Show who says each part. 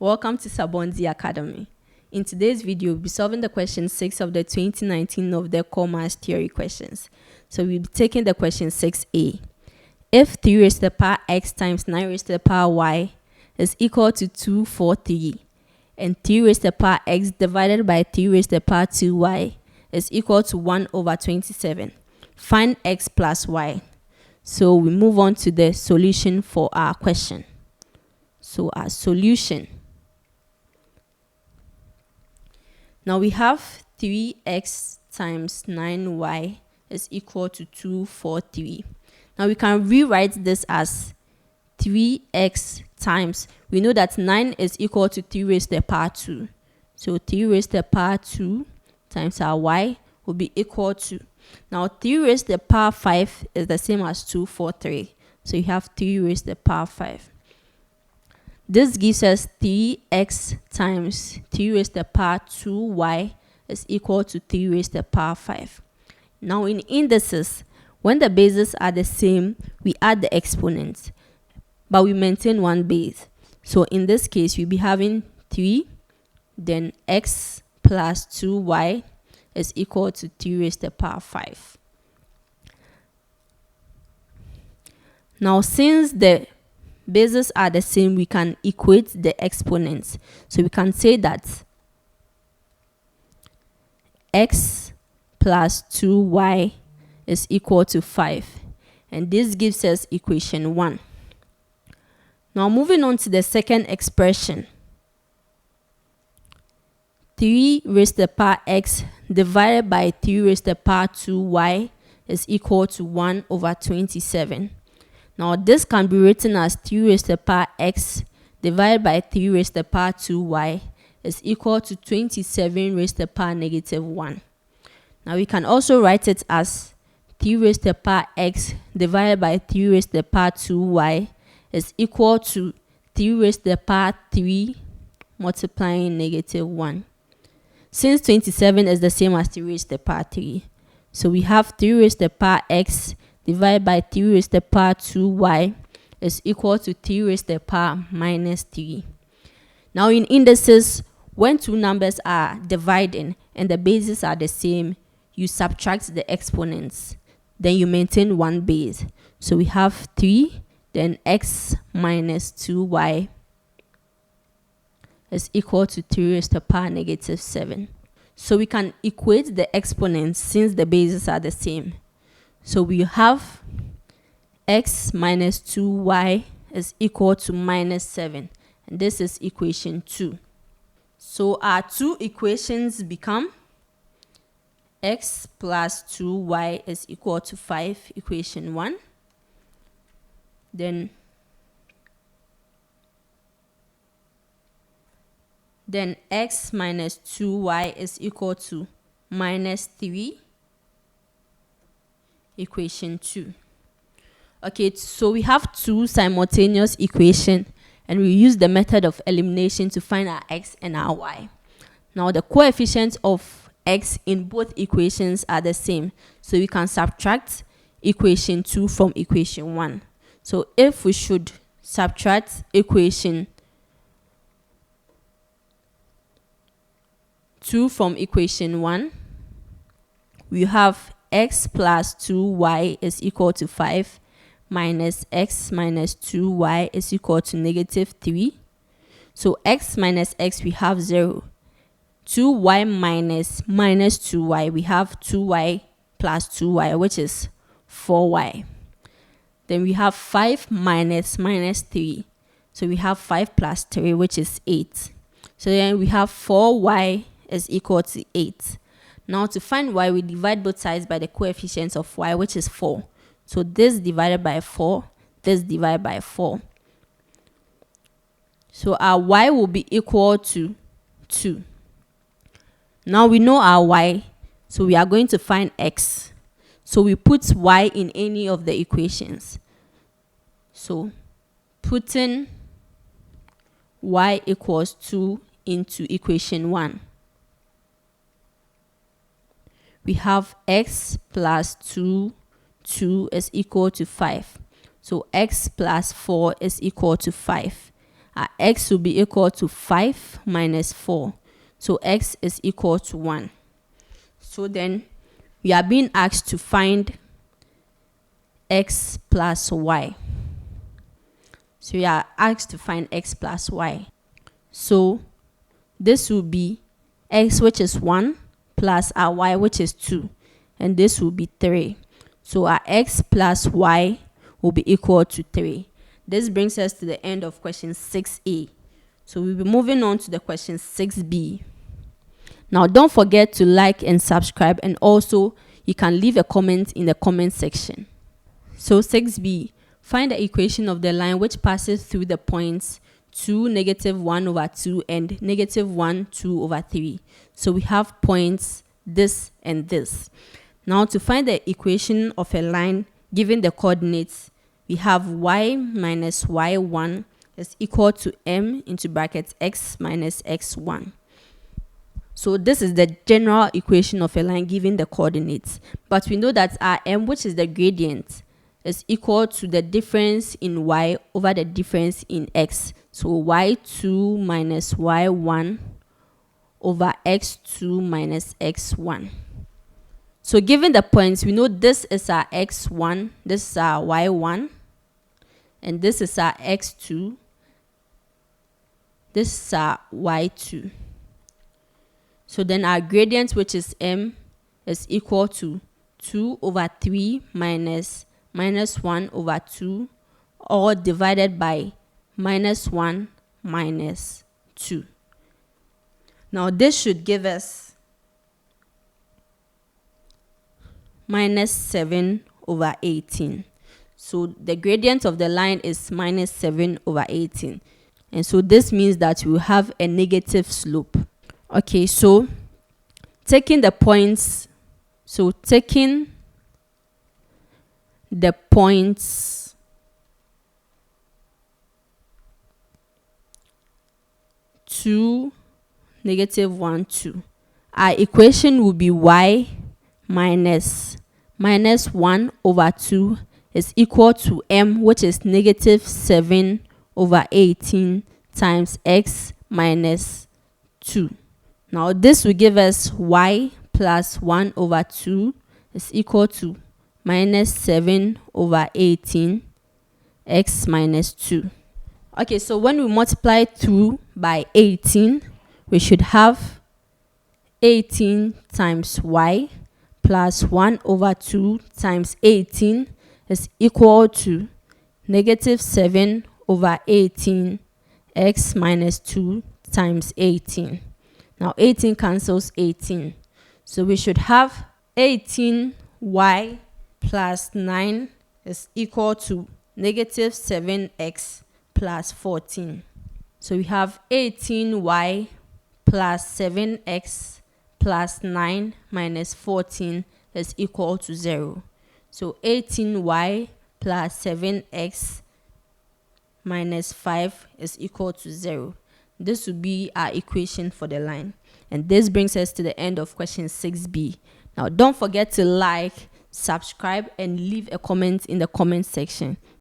Speaker 1: Welcome to Sabonzy Academy. In today's video, we'll be solving the question 6 of the 2019 Nov-Dec core mass theory questions. So we'll be taking the question 6a. If 3 raised to the power x times 9 raised to the power y is equal to 243, and 3 raised to the power x divided by 3 raised to the power 2y is equal to 1 over 27, find x plus y. So we move on to the solution for our question. So our solution. Now we have 3x times 9y is equal to 243. Now we can rewrite this as 3x times, we know that 9 is equal to 3 raised to the power 2. So 3 raised to the power 2 times our y will be equal to, now 3 raised to the power 5 is the same as 243. So you have 3 raised to the power 5. This gives us 3x times 3 raised to the power 2y is equal to 3 raised to the power 5. Now in indices, when the bases are the same, we add the exponents, but we maintain one base. So in this case, we'll be having 3, then x plus 2y is equal to 3 raised to the power 5. Now since the bases are the same, we can equate the exponents. So we can say that x plus 2y is equal to 5. And this gives us equation 1. Now moving on to the second expression. 3 raised to the power x divided by 3 raised to the power 2y is equal to 1 over 27. Now this can be written as 3 raised to the power x divided by 3 raised to the power 2y is equal to 27 raised to the power negative 1. Now we can also write it as 3 raised to the power x divided by 3 raised to the power 2y is equal to 3 raised to the power 3 multiplying negative 1. Since 27 is the same as 3 raised to the power 3, so we have 3 raised to the power x divided by 3 raised to the power 2y is equal to 3 raised to the power minus 3. Now in indices, when two numbers are dividing and the bases are the same, you subtract the exponents, then you maintain one base. So we have 3, then x minus 2y is equal to 3 raised to the power negative 7. So we can equate the exponents since the bases are the same. So we have x minus 2y is equal to minus 7. And this is equation 2. So our two equations become x plus 2y is equal to 5, equation 1. Then x minus 2y is equal to minus 3, equation 2. Okay, so we have two simultaneous equations and we use the method of elimination to find our x and our y. Now the coefficients of x in both equations are the same, so we can subtract equation 2 from equation 1. So if we should subtract equation 2 from equation 1, we have x plus 2y is equal to 5 minus x minus 2y is equal to negative 3. So x minus x, we have 0. 2y minus 2y, we have 2y plus 2y, which is 4y. Then we have 5 minus 3. So we have 5 plus 3, which is 8. So then we have 4y is equal to 8. Now to find y, we divide both sides by the coefficients of y, which is 4. So this divided by 4, this divided by 4. So our y will be equal to 2. Now we know our y, so we are going to find x. So we put y in any of the equations. So putting y equals 2 into equation 1. We have x plus 2 is equal to 5. So x plus 4 is equal to 5. our x will be equal to 5 minus 4. So x is equal to 1. So then we are being asked to find x plus y. So we are asked to find x plus y. So this will be x, which is 1, plus our y, which is 2. And this will be 3. So our x plus y will be equal to 3. This brings us to the end of question 6a. So we'll be moving on to the question 6b. Now don't forget to like and subscribe, and also you can leave a comment in the comment section. So 6b, find the equation of the line which passes through the points 2, -1/2 and -1, 2/3. So we have points this and this. Now to find the equation of a line given the coordinates, we have y minus y1 is equal to m into brackets x minus x1. So this is the general equation of a line given the coordinates. But we know that our m, which is the gradient, is equal to the difference in y over the difference in x. So y2 minus y1 over x2 minus x1. So given the points, we know this is our x1, this is our y1, and this is our x2, this is our y2. So then our gradient, which is m, is equal to 2/3 minus -1/2, all divided by -1 minus 2. Now this should give us -7/18. So the gradient of the line is -7/18. And so this means that we will have a negative slope. Okay, so taking the points, the points 2, -1, 2. Our equation will be y minus -1/2 is equal to m, which is -7/18 times x minus 2. Now this will give us y plus 1/2 is equal to -7/18 x minus 2. Okay, so when we multiply through by 18, we should have 18 times y plus 1/2 times 18 is equal to -7/18 x minus 2 times 18. Now 18 cancels 18. So we should have 18y plus 9 is equal to -7x plus 14. So we have 18y plus 7x plus 9 minus 14 is equal to 0. So 18y plus 7x minus 5 is equal to 0. This will be our equation for the line. And this brings us to the end of question 6b. Now don't forget to like, subscribe, and leave a comment in the comment section.